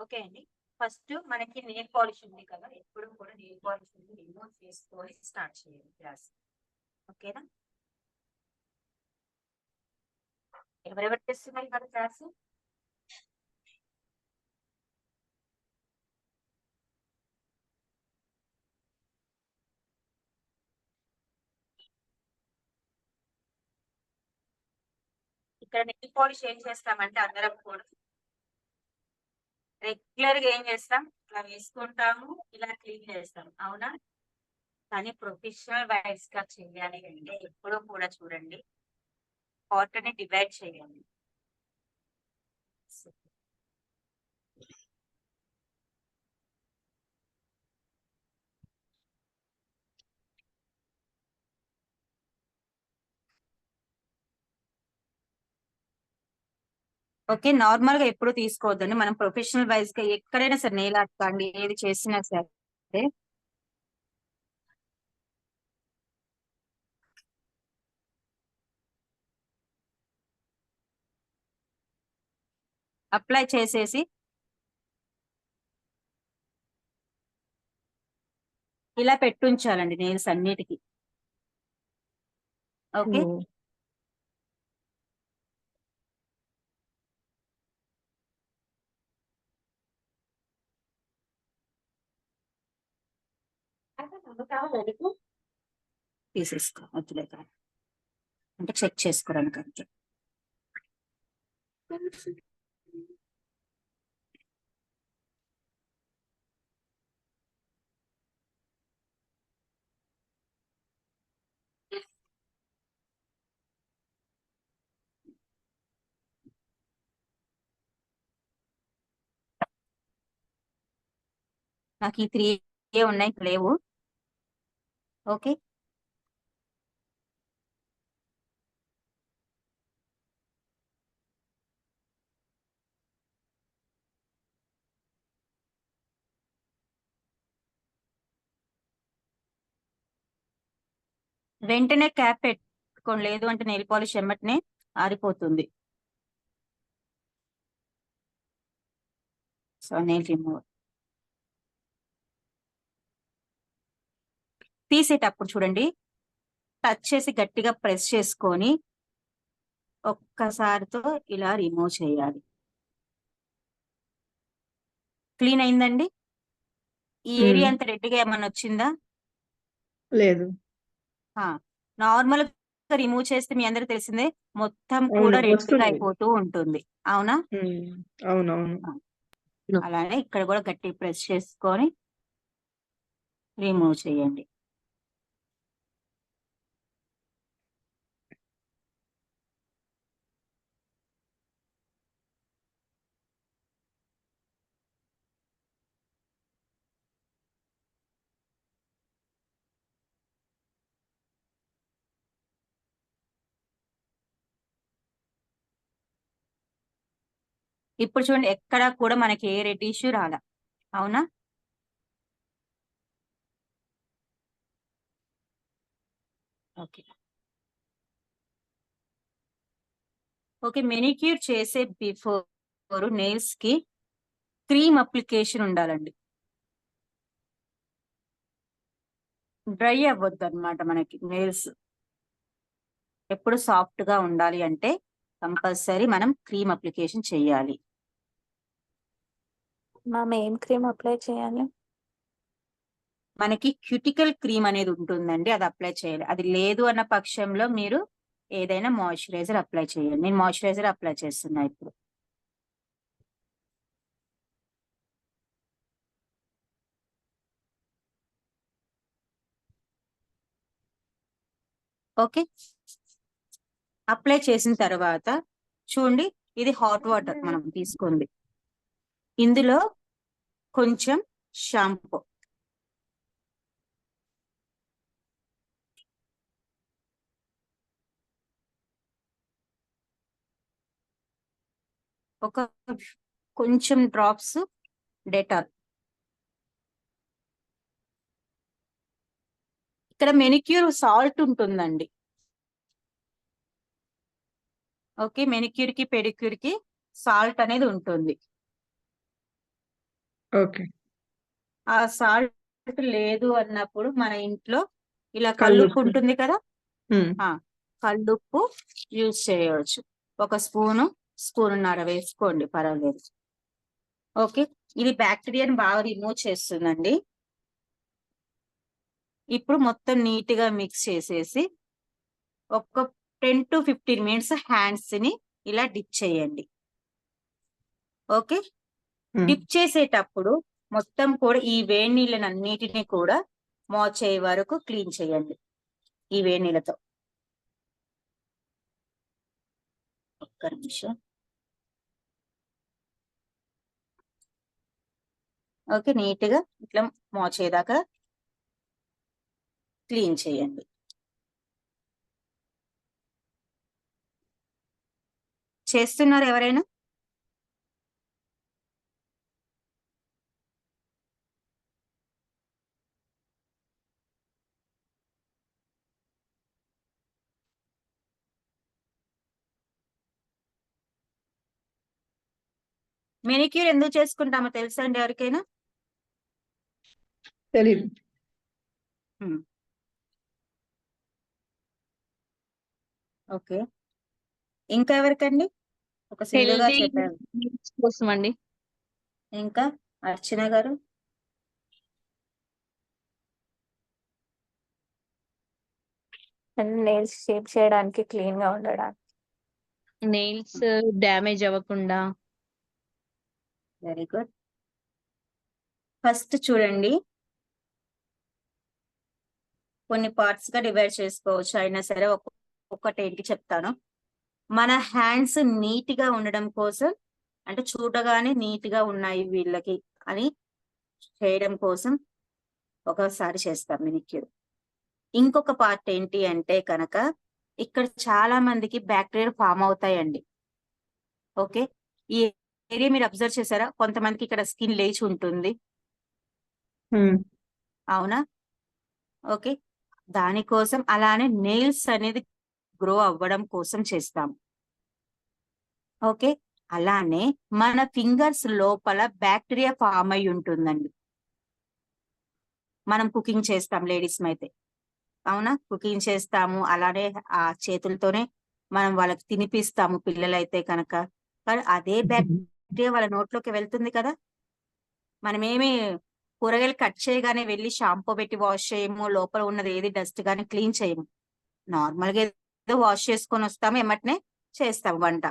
Okay అండి. First మనకి nail polish ఉంది కదా, ఎప్పుడు కూడా నెయిల్ పాలిష్ రిమూవ్ చేసుకొని స్టార్ట్ చేయాలి క్లాస్. ఓకేనా? ఎవరెవరు చేస్తున్నారు మన క్లాస్? ఇక్కడ నెయిల్ పాలిష్ ఏం చేస్తామంటే అందరం కూడా రెగ్యులర్ గా ఏం చేస్తాం, ఇలా వేసుకుంటాము, ఇలా క్లీన్ చేస్తాం, అవునా? కానీ ప్రొఫెషనల్ వైజ్ గా చేయాలి అంటే ఎప్పుడూ కూడా చూడండి, పార్ట్ ని డివైడ్ చేయాలి. ఓకే, నార్మల్ గా ఎప్పుడు తీసుకోవద్దండి. మనం ప్రొఫెషనల్ వైజ్ గా ఎక్కడైనా సరే నెయిల్ ఆర్ట్ కానీ ఏది చేసినా సరే అప్లై చేసేసి ఇలా పెట్టుంచాలండి నెయిల్స్ అన్నిటికీ. ఓకే, తీసేసుకో వద్దులే కాదు అంటే చెక్ చేసుకోవడానికి అంతే. నాకు ఈ 3 ఉన్నాయి, లేవు. ఓకే, వెంటనే క్యాప్ పెట్టుకోండి, లేదు అంటే నెయిల్ పాలిష్ ఎమ్మటనే ఆరిపోతుంది. సో నెయిల్ రిమూవర్ తీసేటప్పుడు చూడండి, టచ్ చేసి గట్టిగా ప్రెస్ చేసుకొని ఒక్కసారితో ఇలా రిమూవ్ చేయాలి. క్లీన్ అయిందండి? ఈ ఏరియా అంత రెడ్గా ఏమన్నా వచ్చిందా? లేదు. నార్మల్ గా రిమూవ్ చేస్తే మీ అందరికి తెలిసిందే, మొత్తం అవును, కూడా రెడ్ గా వస్తుంది. అయిపోతూ ఉంటుంది, అవునా? అవునవును. అలానే ఇక్కడ కూడా గట్టి ప్రెస్ చేసుకొని రిమూవ్ చేయండి. ఇప్పుడు చూడండి, ఎక్కడా కూడా మనకి ఏ రెడ్ ఇష్యూ రాలా, అవునా? ఓకే ఓకే, మెనిక్యూర్ చేసే బిఫోర్ నెయిల్స్ కి క్రీమ్ అప్లికేషన్ ఉండాలండి. డ్రై అవ్వద్దు అనమాట మనకి నెయిల్స్. ఎప్పుడు సాఫ్ట్ గా ఉండాలి అంటే కంపల్సరీ మనం క్రీమ్ అప్లికేషన్ చేయాలి. మ్యామ్ ఏం క్రీమ్ అప్లై చేయాలి? మనకి క్యూటికల్ క్రీమ్ అనేది ఉంటుందండి, అది అప్లై చేయాలి. అది లేదు అన్న పక్షంలో మీరు ఏదైనా మాయిశ్చరైజర్ అప్లై చేయాలి. నేను మాయిశ్చరైజర్ అప్లై చేస్తున్నా ఇప్పుడు. ఓకే, అప్లై చేసిన తర్వాత చూడండి, ఇది హాట్ వాటర్ మనం తీసుకుంది, ఇందులో కొంచెం షాంపూ, ఒక కొంచెం డ్రాప్స్ డెటాల్. ఇక్కడ మెనిక్యూర్ సాల్ట్ ఉంటుందండి. ఓకే, మెనిక్యూర్ కి పెడిక్యూర్ కి సాల్ట్ అనేది ఉంటుంది. ఓకే. ఆ సాల్ట్ లేదు అన్నప్పుడు మన ఇంట్లో ఇలా కల్లుప్పు కల్లుప్పు. ఉంటుంది కదా, హ్మ్. కల్లుప్పు యూజ్ చేయవచ్చు. ఒక స్పూన్నర వేసుకోండి, పర్వాలేదు. ఓకే, ఇది బ్యాక్టీరియాని బాగా రిమూవ్ చేస్తుందండి. ఇప్పుడు మొత్తం నీట్ గా మిక్స్ చేసేసి ఒక 10 to 15 మినిట్స్ హ్యాండ్స్ ని ఇలా డిప్ చేయండి. ఓకే, హ్మ్. డిప్ చేసేటప్పుడు మొత్తం కూడా ఈ వేడి నీళ్ళనన్నిటిని కూడా మోచేయి వరకు క్లీన్ చేయండి ఈ వేడి నీళ్ళతో. ఒక్క నిమిషం. ఓకే, నీట్ గా ఇట్లా మోచేదాకా క్లీన్ చేయండి. చేస్తున్నారు ఎవరైనా? మెనిక్యూర్ ఎందుకు చేసుకుంటామో తెలుసా అండి ఎవరికైనా? తెలీదు. ఓకే, ఇంకా ఎవరికండి? ఒక సింధు గారు హెల్దీ చెప్పారు. కోసం అండి. ఇంకా అర్చన గారు? నెయిల్స్ షేప్ చేయడానికి, క్లీన్ గా ఉండడానికి. నెయిల్స్ డ్యామేజ్ అవ్వకుండా. Very good. ఫస్ట్ చూడండి, కొన్ని పార్ట్స్ గా డివైడ్ చేసుకోవచ్చు, అయినా సరే ఒక్కొక్కటి ఏంటి చెప్తాను. మన హ్యాండ్స్ నీట్ గా ఉండడం కోసం, అంటే చూడగానే నీట్ గా ఉన్నాయి వీళ్ళకి అని చేయడం కోసం ఒకసారి చేస్తాం మెనిక్యూర్. ఇంకొక పార్ట్ ఏంటి అంటే కనుక, ఇక్కడ చాలా మందికి బ్యాక్టీరియా ఫామ్ అవుతాయండి. ఓకే, ఈ ఏరియా మీరు అబ్జర్వ్ చేశారా? కొంతమందికి ఇక్కడ స్కిన్ లేచి ఉంటుంది, హ్మ్. అవునా? ఓకే, దానికోసం అలానే నెయిల్స్ అనేది గ్రో అవ్వడం కోసం చేస్తాం. ఓకే, అలానే మన ఫింగర్స్ లోపల బ్యాక్టీరియా ఫామ్ అయి ఉంటుందండి. మనం కుకింగ్ చేస్తాం లేడీస్ అయితే, అవునా? కుకింగ్ చేస్తాము, అలానే ఆ చేతులతోనే మనం వాళ్ళకి తినిపిస్తాము పిల్లలైతే కనుక. కానీ అదే బ్యాక్టీరియా వాళ్ళ నోట్లోకి వెళ్తుంది కదా. మనమేమి కూరగాయలు కట్ చేయగానే వెళ్ళి షాంపూ పెట్టి వాష్ చేయము, లోపల ఉన్నది ఏది డస్ట్ గానీ క్లీన్ చేయము. నార్మల్గా ఏదో వాష్ చేసుకొని వస్తాము, ఎమ్మటనే చేస్తాము వంట.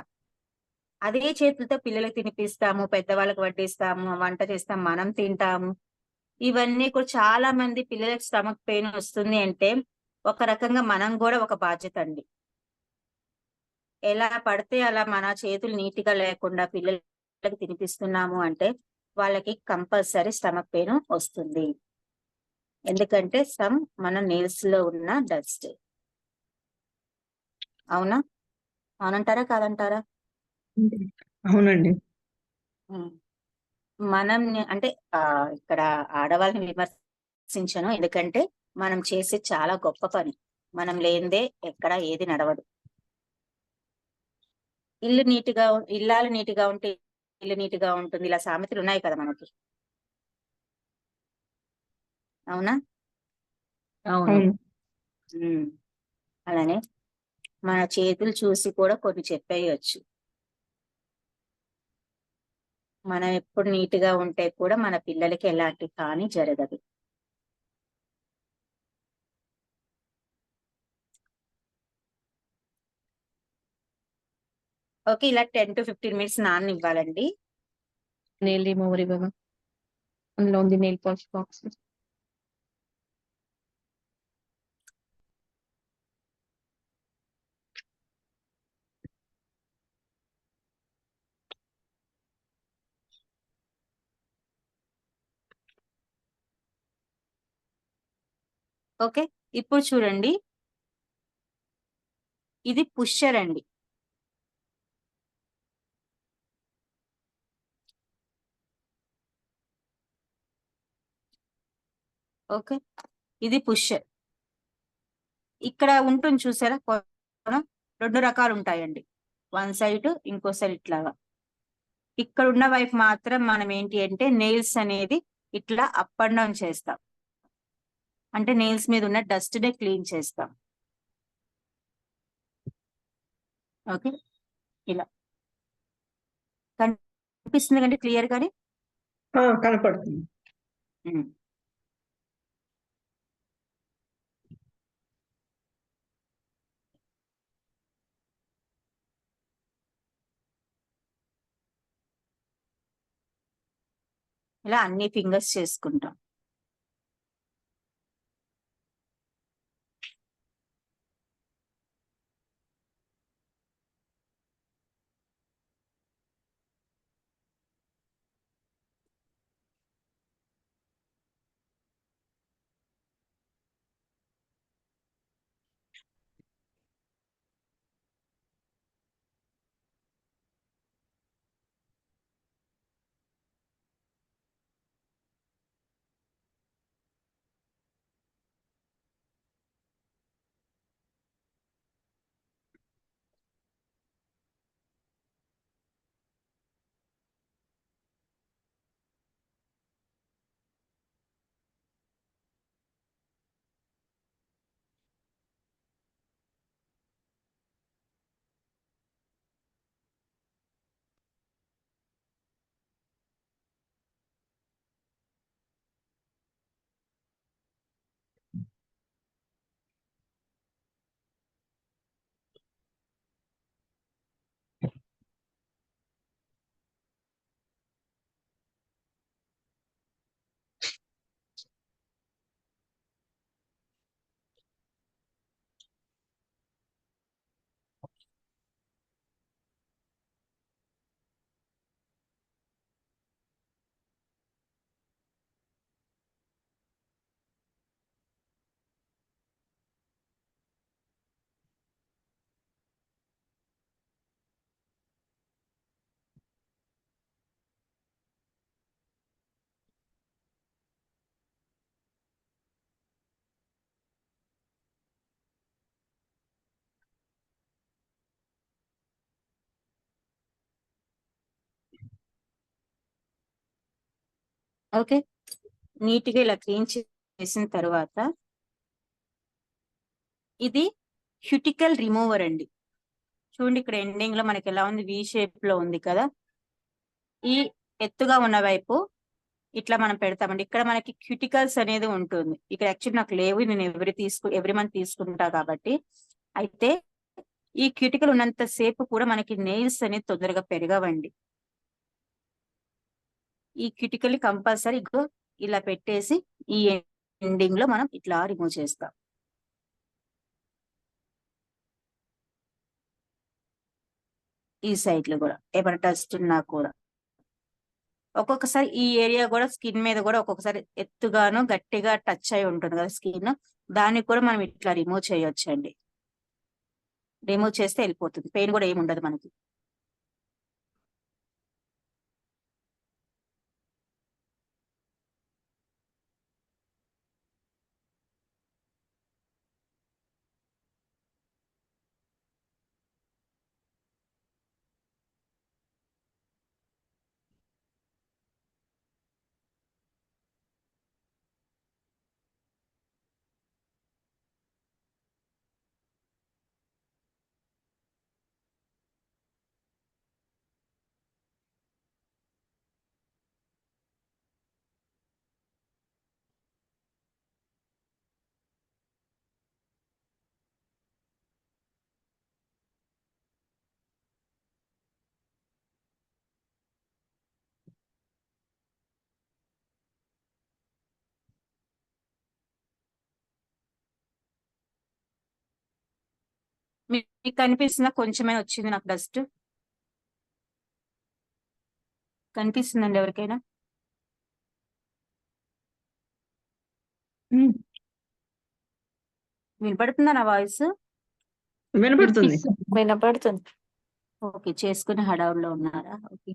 అదే చేతులతో పిల్లలకు తినిపిస్తాము, పెద్దవాళ్ళకి వడ్డిస్తాము, వంట చేస్తాం, మనం తింటాము. ఇవన్నీ కూడా చాలా మంది పిల్లలకి స్టమక్ పెయిన్ వస్తుంది అంటే ఒక రకంగా మనం కూడా ఒక బాధ్యత అండి. ఎలా పడితే అలా మన చేతులు నీట్ గా లేకుండా పిల్లలకి తినిపిస్తున్నాము అంటే వాళ్ళకి కంపల్సరీ స్టమక్ పెయిన్ వస్తుంది. ఎందుకంటే మన నెయిల్స్ లో ఉన్న డస్ట్. అవునా? అవునంటారా కాదంటారా? అవునండి. మనం అంటే ఇక్కడ ఆడవాళ్ళని విమర్శించను, ఎందుకంటే మనం చేసే చాలా గొప్ప పని. మనం లేనిదే ఎక్కడ ఏది నడవదు. ఇల్లాలు నీటిగా ఉంటే ఇల్లు నీటిగా ఉంటుంది, ఇలా సామెతలు ఉన్నాయి కదా మనకి, అవునా? అవును. అవును. అలానే మన చేతులు చూసి కూడా కొన్ని చెప్పేయచ్చు. మనం ఎప్పుడు నీట్ గా ఉంటే కూడా మన పిల్లలకి ఎలాంటి హాని జరగదు. ఓకే, ఇలా 10 to 15 మినిట్స్ నాననివ్వాలండి. నెయిల్ రిమూవర్ ఇవ్వగా అందులో ఉంది నెయిల్ పాలిష్ బాక్స్. ఓకే, ఇప్పుడు చూడండి, ఇది పుషర్ అండి. ఓకే, ఇది పుషర్. ఇక్కడ ఉంటుంది చూసారా కోణం, రెండు రకాలు ఉంటాయండి, వన్ సైడ్ ఇంకో సైడ్ ఇట్లాగా. ఇక్కడ ఉన్న వైపు మాత్రం మనం ఏంటి అంటే నెయిల్స్ అనేది ఇట్లా అప్ అండ్ డౌన్ చేస్తాం, అంటే నెయిల్స్ మీద ఉన్న డస్ట్ నే క్లీన్ చేస్తాం. ఓకే, ఇలా కనిపిస్తుంది కంటే క్లియర్ గానే. కనపడుతుంది. ఉమ్. ఇలా అన్ని ఫింగర్స్ చేసుకుంటాం. ఓకే, నీట్ గా ఇలా క్లీన్ చేసిన తర్వాత ఇది క్యూటికల్ రిమూవర్ అండి. చూడండి ఇక్కడ ఎండింగ్ లో మనకి ఎలా ఉంది, వి షేప్ లో ఉంది కదా. ఈ ఎత్తుగా ఉన్న వైపు ఇట్లా మనం పెడతామండి. ఇక్కడ మనకి క్యూటికల్స్ అనేది ఉంటుంది. ఇక్కడ యాక్చువల్లీ నాకు లేవు, నేను ఎవ్రీ మంత్ తీసుకుంటా కాబట్టి. అయితే ఈ క్యూటికల్ ఉన్నంత సేపు కూడా మనకి నెయిల్స్ అనేది తొందరగా పెరగవండి. ఈ క్యూటికల్ కంపల్సరీ ఇలా పెట్టేసి ఈ ఎండింగ్ లో మనం ఇట్లా రిమూవ్ చేస్తాం. ఈ సైడ్ లో కూడా ఏమైనా డస్ట్ ఉన్నా కూడా ఒక్కొక్కసారి ఈ ఏరియా కూడా స్కిన్ మీద కూడా ఒక్కొక్కసారి ఎత్తుగాను గట్టిగా టచ్ అయి ఉంటుంది కదా స్కిన్, దాన్ని కూడా మనం ఇట్లా రిమూవ్ చేయొచ్చండి. రిమూవ్ చేస్తే వెళ్ళిపోతుంది, పెయిన్ కూడా ఏమి ఉండదు మనకి. మీకు కనిపిస్తుందా? కొంచెమైనా వచ్చింది నాకు డస్ట్ కనిపిస్తుందండి ఎవరికైనా? వినపడుతుందా నా వాయిస్? వినపడుతుంది. వినపడుతుంది. ఓకే, చేసుకుని హడావుడిలో ఉన్నారా? ఓకే.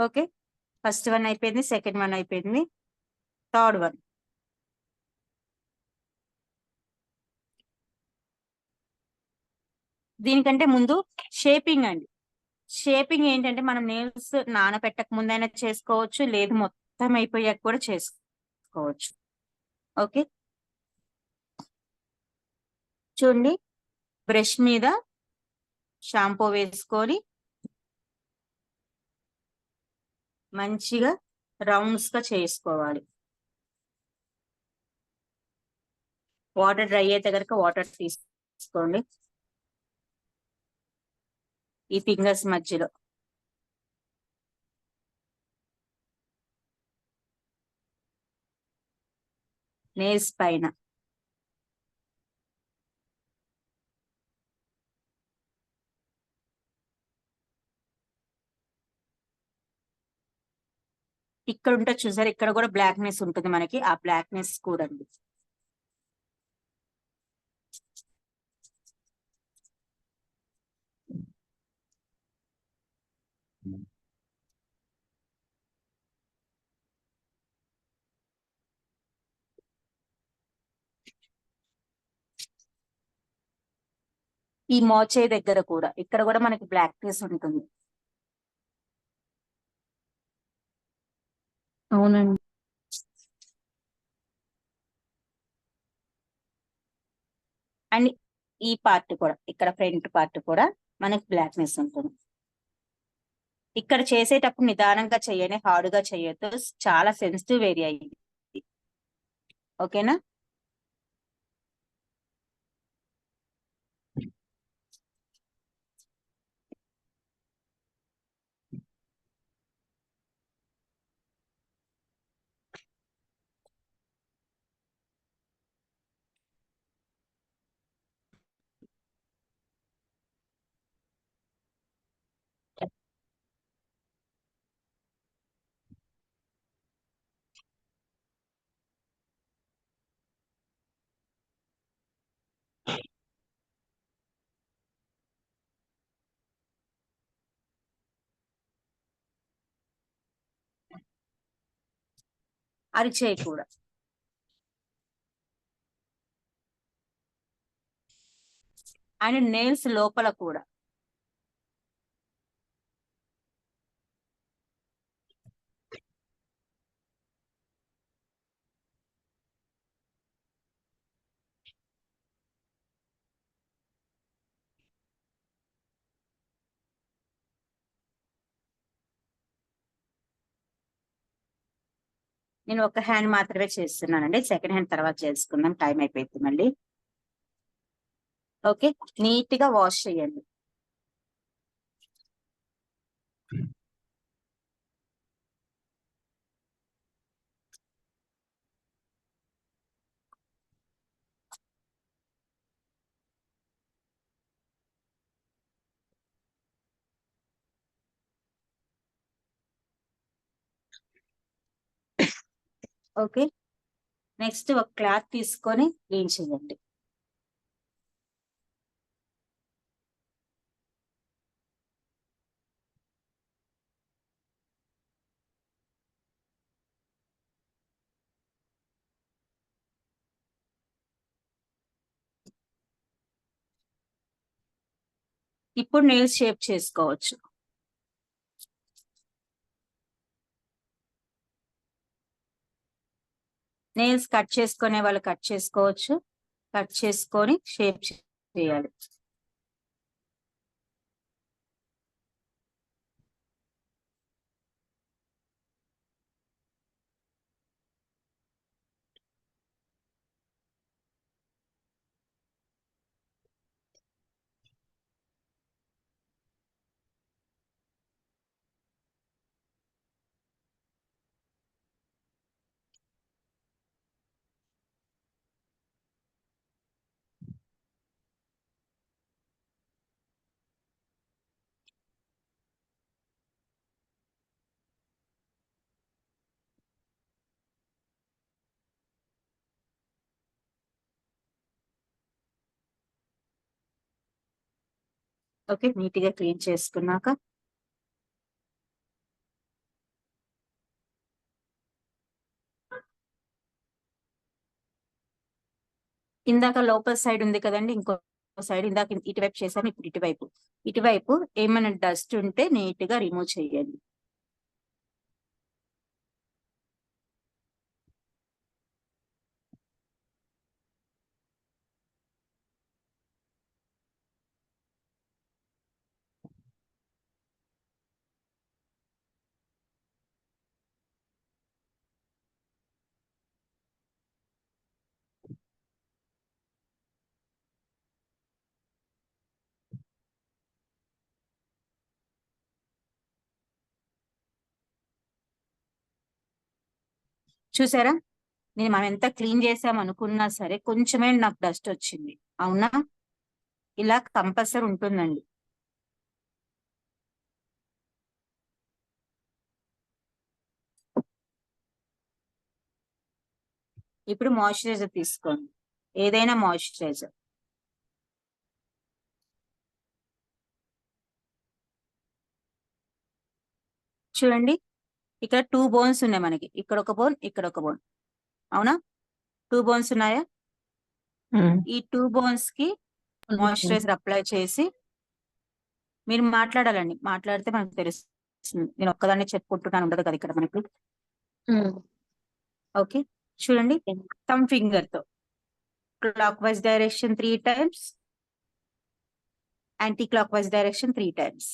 ఓకే, ఫస్ట్ వన్ అయిపోయింది, సెకండ్ వన్ అయిపోయింది, థర్డ్ వన్. దీనికంటే ముందు షేపింగ్ అండి. షేపింగ్ ఏంటంటే మనం నెయిల్స్ నానబెట్టక ముందైనా చేసుకోవచ్చు, లేదు మొత్తం అయిపోయాక కూడా చేసుకోవచ్చు. ఓకే, చూడండి, బ్రష్ మీద షాంపూ వేసుకొని మంచిగా రౌండ్స్ గా చేసుకోవాలి. వాటర్ డ్రై అయితే కనుక వాటర్ తీసుకోండి ఈ ఫింగర్స్ మధ్యలో. నేల్స్ పైన ఇక్కడ ఉంటే చూసారు, ఇక్కడ కూడా బ్లాక్నెస్ ఉంటుంది మనకి, ఆ బ్లాక్నెస్ కూడా అండి. ఈ మోచే దగ్గర కూడా, ఇక్కడ కూడా మనకి బ్లాక్నెస్ ఉంటుంది. అవునండి. అండ్ ఈ పార్ట్ కూడా, ఇక్కడ ఫ్రంట్ పార్ట్ కూడా మనకి బ్లాక్నెస్ ఉంటుంది. ఇక్కడ చేసేటప్పుడు నిదానంగా చేయండి, హార్డ్గా చేయొద్దు, చాలా సెన్సిటివ్ ఏరియా ఇది. ఓకేనా? అరిచేయి కూడా. అండ్ నెయిల్స్ లోపల కూడా. నేను ఒక హ్యాండ్ మాత్రమే చేస్తున్నానండి, సెకండ్ హ్యాండ్ తర్వాత చేసుకుందాం, టైం అయిపోయింది మళ్ళీ. ఓకే, నీట్ గా వాష్ చేయండి. ఓకే, నెక్స్ట్ ఒక క్లాత్ తీసుకొని క్లీన్ చేయండి. ఇప్పుడు నెయిల్స్ షేప్ చేసుకోవచ్చు. నెయిల్స్ కట్ చేసుకునే వాళ్ళు కట్ చేసుకోవచ్చు, కట్ చేసుకొని షేప్ చేయాలి. ఓకే, నీట్ గా క్లీన్ చేసుకున్నాక ఇందాక లోపల సైడ్ ఉంది కదండి, ఇంకో సైడ్ ఇందాక ఇటువైపు చేసాము, ఇప్పుడు ఇటువైపు ఏమైనా డస్ట్ ఉంటే నీట్ గా రిమూవ్ చేయండి. చూసారా, మనం ఎంత క్లీన్ చేసాం అనుకున్నా సరే కొంచెమే నాకు డస్ట్ వచ్చింది, అవునా? ఇలా కంపల్సరీ ఉంటుందండి. ఇప్పుడు మాయిశ్చరైజర్ తీసుకోండి, ఏదైనా మాయిశ్చరైజర్. చూడండి, ఇక్కడ 2 బోన్స్ ఉన్నాయి మనకి, ఇక్కడ ఒక బోన్, ఇక్కడ ఒక బోన్, అవునా? 2 బోన్స్ ఉన్నాయా? ఈ 2 బోన్స్ కి మాయిశ్చరైజర్ అప్లై చేసి మీరు మాట్లాడాలండి, మాట్లాడితే మనకు తెలుస్తుంది. నేను ఒక్కదాన్ని చెప్పుకుంటున్నాను ఉండదు కదా ఇక్కడ మనకి. ఓకే, చూడండి, థంబ్ ఫింగర్ తో clock wise direction 3 times, anti clock wise direction 3 times.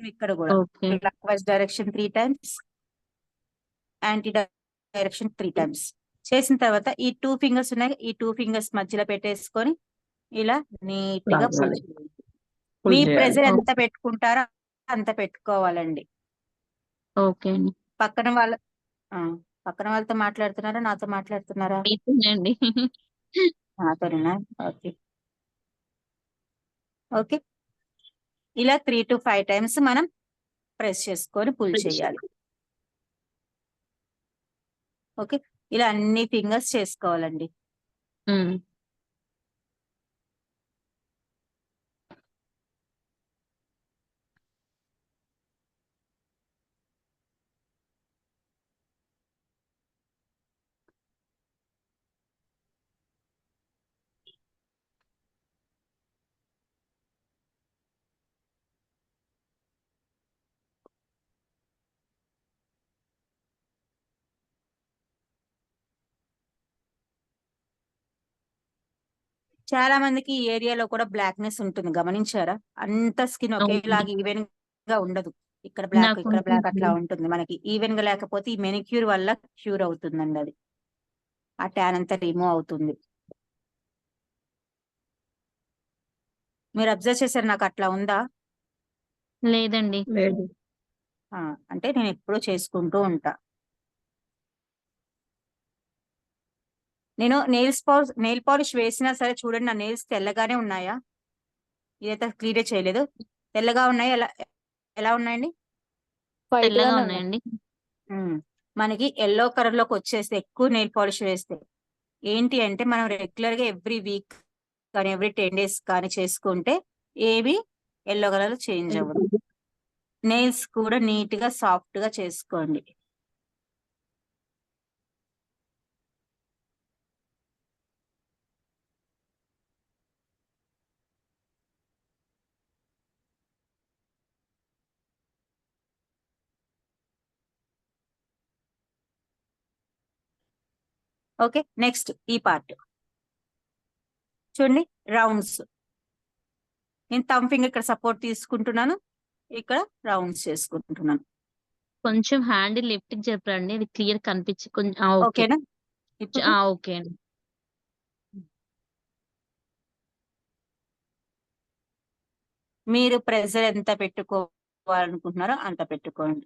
ఇక్కడ కూడా clock wise direction 3 times, anti direction 3 times. చేసిన తర్వాత ఈ 2 ఫింగర్స్ ఉన్నాయి, ఈ 2 ఫింగర్స్ మధ్యలో పెట్టేసుకొని ఇలా నీట్ గా లాగాలి. మీ చేయాలి. ప్రెజర్ ఎంత పెట్టుకుంటారో అంత పెట్టుకోవాలండి. ఓకే అండి. పక్కన వాళ్ళతో మాట్లాడుతున్నారా, నాతో మాట్లాడుతున్నారా? అండి. నాతోనేనా? ఓకే ఓకే, ఇలా 3 to 5 టైమ్స్ మనం ప్రెస్ చేసుకొని పుల్ చేయాలి. ఓకే, ఇలా అన్ని ఫింగర్స్ చేసుకోవాలండి. చాలా మందికి ఈ ఏరియాలో కూడా బ్లాక్నెస్ ఉంటుంది, గమనించారా? అంత స్కిన్ ఒకేలాగా ఈవెన్ గా ఉండదు, ఇక్కడ బ్లాక్ ఇక్కడ బ్లాక్ అట్లా ఉంటుంది. మనకి ఈవెన్ గా లేకపోతే ఈ మెనిక్యూర్ వల్ల క్యూర్ అవుతుందండి, అది ఆ ట్యాన్ అంతా రిమూవ్ అవుతుంది. మీరు అబ్జర్వ్ చేశారు, నాకు అట్లా ఉందా? లేదండి. లేదు. అంటే నేను ఎప్పుడూ చేసుకుంటూ ఉంటా. నేను నెయిల్ పాలిష్ వేసినా సరే చూడండి, నా నెయిల్స్ తెల్లగానే ఉన్నాయా? ఇదైతే క్లియర్ చేయలేదు, తెల్లగా ఉన్నాయి. ఎలా ఉన్నాయండి? వైట్ తెల్లగా గానే ఉన్నాయి. ఉన్నాయండి. మనకి ఎల్లో కలర్ లోకి వచ్చేస్తే ఎక్కువ నెయిల్ పాలిష్ వేస్తే ఏంటి అంటే, మనం రెగ్యులర్ గా ఎవ్రీ వీక్ కానీ ఎవ్రీ 10 days కానీ చేసుకుంటే ఏవి ఎల్లో కలర్ చేంజ్ అవ్వదు. నెయిల్స్ కూడా నీట్ గా సాఫ్ట్ గా చేసుకోండి. ఓకే, నెక్స్ట్ ఈ పార్ట్ చూడండి, రౌండ్స్. నేను థంబ్ ఫింగర్ ఇక్కడ సపోర్ట్ తీసుకుంటున్నాను, ఇక్కడ రౌండ్స్ చేసుకుంటున్నాను. కొంచెం హ్యాండ్ లెఫ్ట్ కి చెప్పండి, అది క్లియర్ కనిపించి కొంచెం. ఓకే ఓకేనా? ఇప్పుడు ఓకే అండి. మీరు ప్రెజర్ ఎంత పెట్టుకోవాలనుకుంటున్నారో అంత పెట్టుకోండి.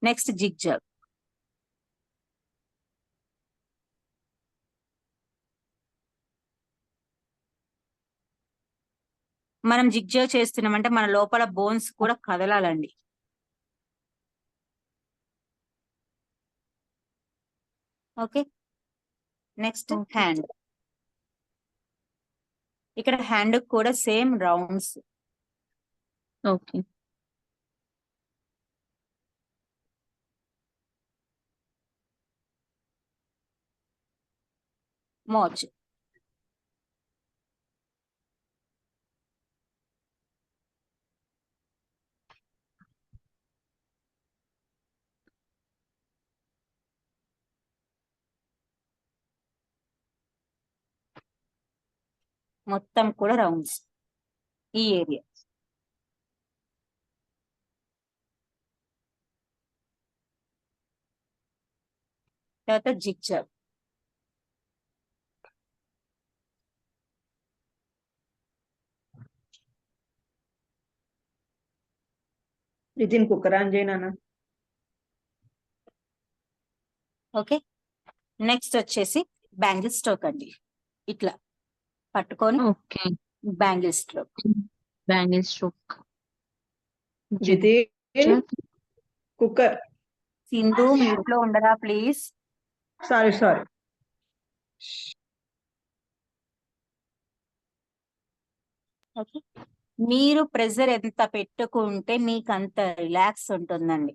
Next zigzag. మనం జిగ్జాగ్ చేస్తున్నామంటే మన లోపల బోన్స్ కూడా కదలాలండి. Okay, next hand. ఇక్కడ హ్యాండ్ కూడా సేమ్ రౌండ్స్. ఓకే. మోచ్. మొత్తం కూడా రౌండ్స్ ఈ ఏరియా. తర్వాత జిగ్జాగ్. నితిన్ కుక్కర్ ఆన్ చేయనా? ఓకే, నెక్స్ట్ వచ్చేసి బ్యాంగిల్ స్ట్రోక్ అండి. ఇట్లా పట్టుకొని okay. Bangle stroke. Bangle stroke. Nitin cooker. Sindhu mute లో ఉండరా ప్లీజ్. సారీ. ఓకే, మీరు ప్రెజర్ ఎంత పెట్టుకుంటే మీకు అంత రిలాక్స్ ఉంటుందండి.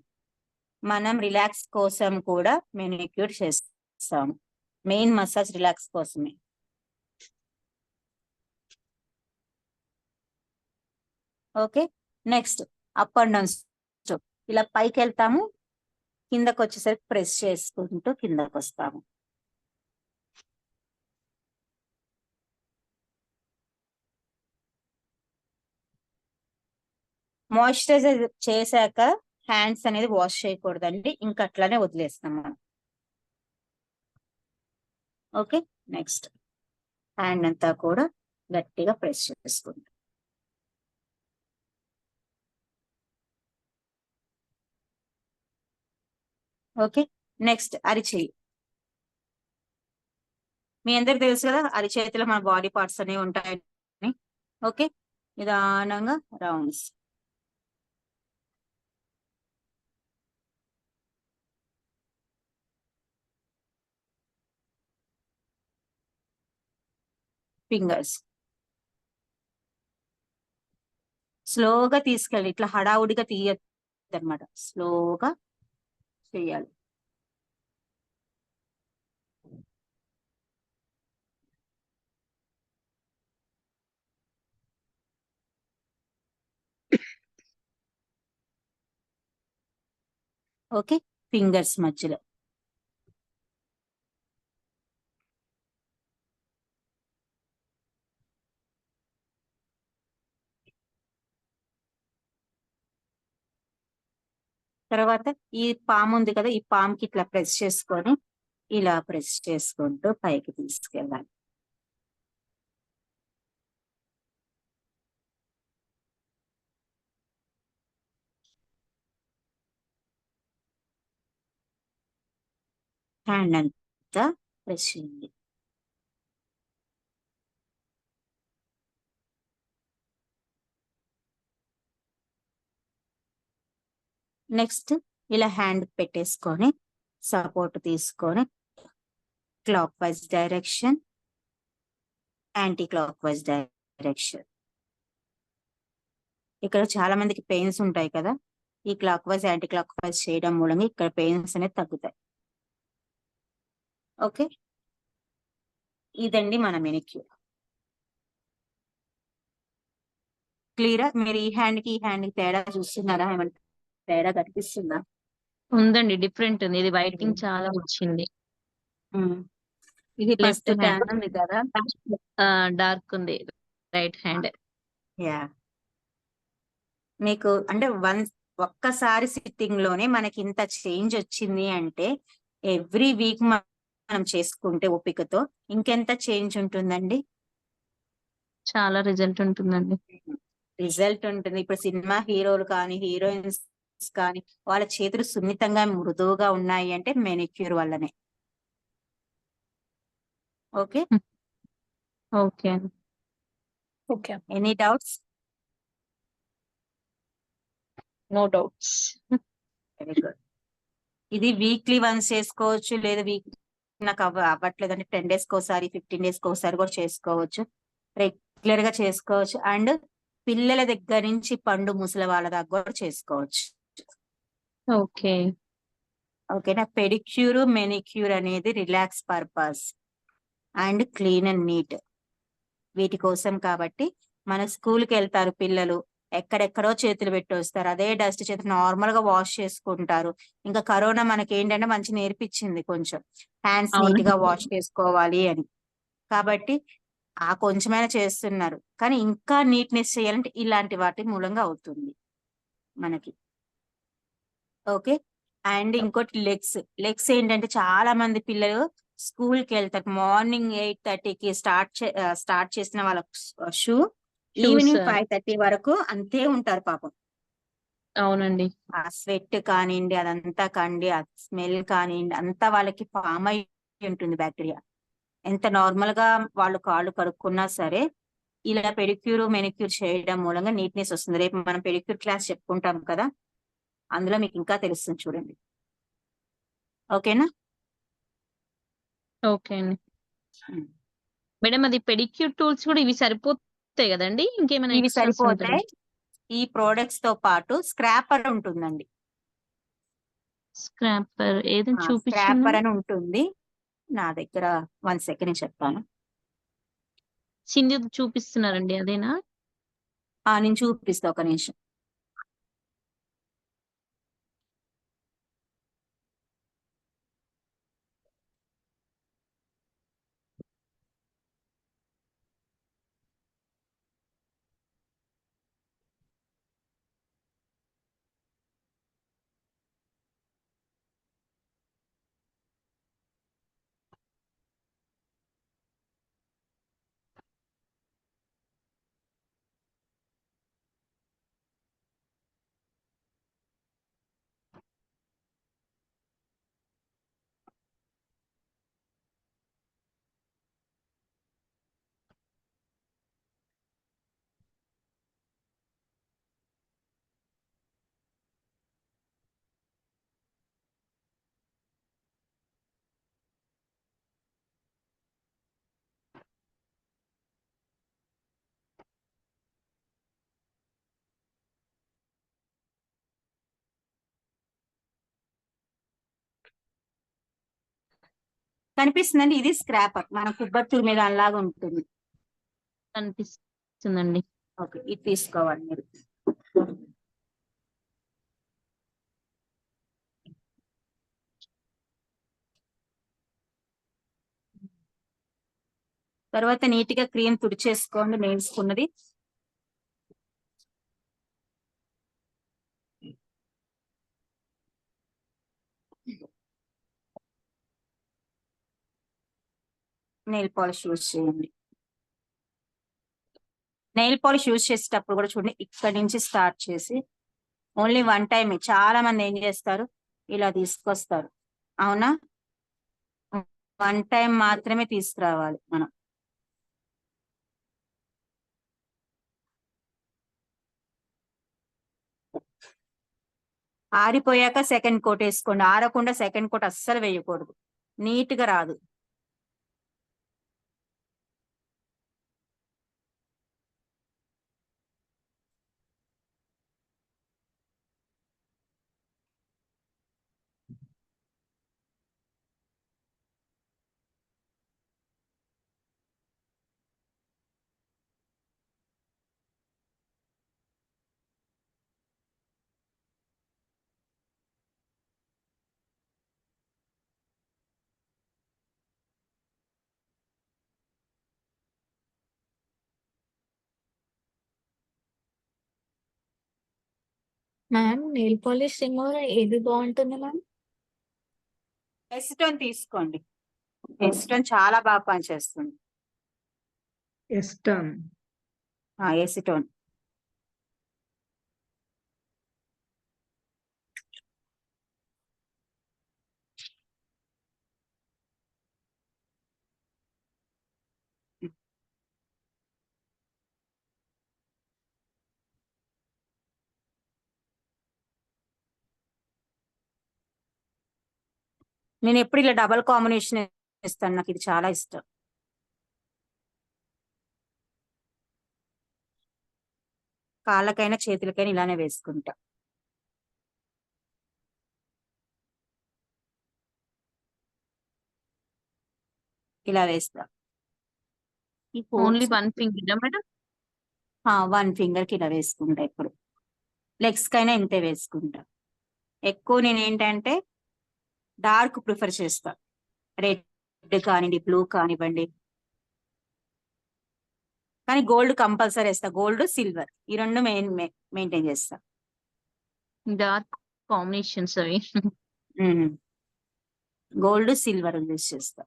మనం రిలాక్స్ కోసం కూడా మెనిక్యూర్ చేస్తాము. మెయిన్ మసాజ్ రిలాక్స్ కోసమే. Okay, next up and down stroke. ఇలా పైకి వెళ్తాము, కిందకు వచ్చేసరికి ప్రెస్ చేసుకుంటూ కిందకు వస్తాము. మాయిశ్చరైజర్ చేశాక హ్యాండ్స్ అనేది వాష్ చేయకూడదండి, ఇంకా అట్లానే వదిలేస్తాం మనం. ఓకే, నెక్స్ట్ హ్యాండ్ అంతా కూడా గట్టిగా ప్రెస్ చేసుకుంటాం. Okay, next అరిచేయి. మీ అందరికి తెలుసు కదా అరిచేతిలో మన బాడీ పార్ట్స్ అనేవి ఉంటాయని. ఓకే, నిదానంగా రౌండ్స్. ఫింగర్స్ స్లోగా తీసుకెళ్ళి, ఇట్లా హడావుడిగా తీయద్దు అనమాట, స్లోగా చేయాలి. ఓకే, ఫింగర్స్ మధ్యలో. తర్వాత ఈ పామ్ ఉంది కదా, ఈ పామ్ కి ఇట్లా ప్రెస్ చేసుకొని ఇలా ప్రెస్ చేసుకుంటూ పైకి తీసుకెళ్ళాలి. హ్యాండ్ అంతా ప్రెస్ చేయండి. నెక్స్ట్ ఇలా హ్యాండ్ పెట్టేసుకొని సపోర్ట్ తీసుకొని clock wise direction, anti clock wise direction. ఇక్కడ చాలా మందికి పెయిన్స్ ఉంటాయి కదా, ఈ clock wise anti clock wise చేయడం మూలంగా ఇక్కడ పెయిన్స్ అనేది తగ్గుతాయి. ఓకే, ఇదండి మన మెనిక్యూర్. క్లియరా? మీరు ఈ హ్యాండ్ కి ఈ హ్యాండ్ కి తేడా చూస్తున్నారా? ఏమంటే తేడా కనిపిస్తుందా? ఉందండి, డిఫరెంట్ ఉంది. ఇది వైటింగ్ చాలా వచ్చింది. ఇది లెఫ్ట్ ఫస్ట్ హ్యాండ్ ట్యాన్ ఉంది కదా. డార్క్ ఉంది రైట్ హ్యాండ్. యా, మీకు అంటే ఒక్కసారి సిట్టింగ్ లోనే మనకి ఇంత చేంజ్ వచ్చింది అంటే ఎవ్రీ వీక్ మనం చేసుకుంటే ఓపికతో ఇంకెంత చేంజ్ ఉంటుందండి. చాలా రిజల్ట్ ఉంటుందండి. రిజల్ట్ ఉంటుంది. ఇప్పుడు సినిమా హీరోలు కానీ హీరోయిన్స్ కానీ వాళ్ళ చేతులు సున్నితంగా మృదువుగా ఉన్నాయి అంటే మెనిక్యూర్ వల్లనే. Okay, okay. Okay, any doubts? No doubts. Very good. ఇది వీక్లీ వన్స్ చేసుకోవచ్చు, లేదా వీక్ నాకు అవ్వట్లేదు అంటే 10 days ఒకసారి 15 days ఒకసారి కూడా చేసుకోవచ్చు. రెగ్యులర్ గా చేసుకోవచ్చు. అండ్ పిల్లల దగ్గర నుంచి పండు ముసలి వాళ్ళ దాకా కూడా చేసుకోవచ్చు. ఓకే. ఓకేనా. పెడిక్యూర్ మెనిక్యూర్ అనేది relax purpose and clean and neat వీటి కోసం. కాబట్టి మన స్కూల్కి వెళ్తారు పిల్లలు, ఎక్కడెక్కడో చేతులు పెట్టి వస్తారు, అదే డస్ట్ చేతులు నార్మల్ గా వాష్ చేసుకుంటారు. ఇంకా కరోనా మనకి ఏంటంటే మంచి నేర్పించింది కొంచెం హ్యాండ్స్ అవును. నీట్ గా వాష్ చేసుకోవాలి అని. కాబట్టి ఆ కొంచెమైనా చేస్తున్నారు, కానీ ఇంకా నీట్నెస్ చేయాలంటే ఇలాంటి వాటి మూలంగా అవుతుంది మనకి. ఓకే. అండ్ ఇంకోటి లెగ్స్. లెగ్స్ ఏంటంటే చాలా మంది పిల్లలు స్కూల్ కి వెళ్తారు, మార్నింగ్ 8:30కి స్టార్ట్ చేసిన వాళ్ళ షూ Shoes, ఈవినింగ్ 5:30 వరకు అంతే ఉంటారు పాపం. అవునండి. ఆ స్వెట్ కానివ్వండి, అదంతా కానివ్వండి, ఆ స్మెల్ కానివ్వండి, అంతా వాళ్ళకి ఫామ్ అయి ఉంటుంది బ్యాక్టీరియా. ఎంత నార్మల్ గా వాళ్ళు కాళ్ళు కడుక్కున్నా సరే ఇలా పెడిక్యూర్ మెనిక్యూర్ చేయడం మూలంగా నీట్నెస్ వస్తుంది. రేపు మనం పెడిక్యూర్ క్లాస్ చెప్పుకుంటాం కదా, అందులో మీకు ఇంకా తెలుస్తుంది చూడండి. ఓకేనా. ఓకే అండి. మేడం అది పెడిక్యూర్ టూల్స్ కూడా ఇవి సరిపోతాయి కదండి, ఇంకేమైనా ఇవి ఎక్స్ట్రాస్ ఉంటాయి? సరిపోతాయి. ఈ ప్రోడక్ట్స్ తో పాటు స్క్రాపర్ ఉంటుందండి. స్క్రాపర్ ఏదైనా చూపించండి. స్క్రాపర్ అని ఉంటుంది నా దగ్గర. 1 సెకండ్ చెప్తాను. సింధు చూపిస్తున్నారండి, అదేనా? నేను చూపిస్తా, ఒక నిమిషం. కనిపిస్తుందండి, ఇది స్క్రాపర్. మన కుబ్బత్తుల మీద అలాగా ఉంటుంది. కనిపిస్తుందండి. ఓకే, ఇది తీసుకోవాలి మీరు. తర్వాత నీట్ గా క్రీమ్ తుడిచేసుకోండి నేర్చుకున్నది. నెయిల్ పాలిష్ యూజ్ చేయండి. నెయిల్ పాలిష్ యూజ్ చేసేటప్పుడు కూడా చూడండి, ఇక్కడి నుంచి స్టార్ట్ చేసి ఓన్లీ 1 టైం. చాలా మంది ఏం చేస్తారు, ఇలా తీసుకొస్తారు. అవునా, 1 టైం మాత్రమే తీసుకురావాలి మనం. ఆరిపోయాక సెకండ్ కోట్ వేసుకోండి. ఆరకుండా సెకండ్ కోట్ అస్సలు వేయకూడదు, నీట్ గా రాదు. మ్యామ్ నెయిల్ పాలిష్ రిమూవర్ ఏది బాగుంటుంది మ్యామ్? ఎసిటోన్ తీసుకోండి. ఎసిటోన్ చాలా బాగా పనిచేస్తుంది. ఎస్టర్న్. ఎసిటోన్. నేను ఎప్పుడు ఇలా డబల్ కాంబినేషన్ ఇస్తాను, నాకు ఇది చాలా ఇష్టం. కాళ్ళకైనా చేతులకైనా ఇలానే వేసుకుంటా. ఇలా వేస్తా. ఈ only folds 1 finger madam? 1 finger కి ఇలా వేసుకుంటా. ఇప్పుడు లెగ్స్ కైనా ఇంతే వేసుకుంటా. ఎక్కువ నేను ఏంటంటే డార్క్ ప్రిఫర్ చేస్తా. రెడ్ కానివ్వండి, బ్లూ కానివ్వండి, కానీ గోల్డ్ కంపల్సరీ వేస్తా. గోల్డ్, సిల్వర్ ఈ రెండు మెయింటైన్ చేస్తా. డార్క్ కాంబినేషన్స్ అవి. గోల్డ్, సిల్వర్ యూజ్ చేస్తా.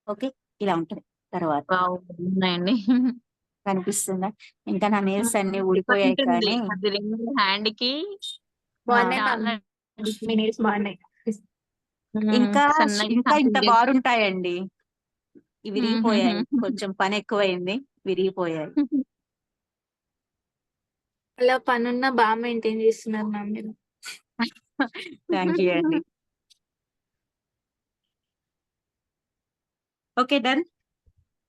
ఓకే, ఇలా ఉంటుంది. తర్వాత వావ్! ఉన్నాయండి. కనిపిస్తుందా? ఇంకా నా నేల్స్ అన్ని ఊడిపోయాయి ఉంటుంది. కానీ అది రింగ్ హ్యాండ్ కి బాగున్నాయి చాలా మీ నీడ్స్ బాగున్నాయి. ఇంకా సన్నగా ఇంకా ఇంత కనిపించేది. బారుంటాయండి. ఇవి విరిగిపోయాయి. కొంచెం పని ఎక్కువైంది, విరిగిపోయాయి. అలా పనున్నా బాగా మెయింటైన్ చేస్తున్నారు మ్యామ్ మీరు. థ్యాంక్ యూ అండి. Okay, done.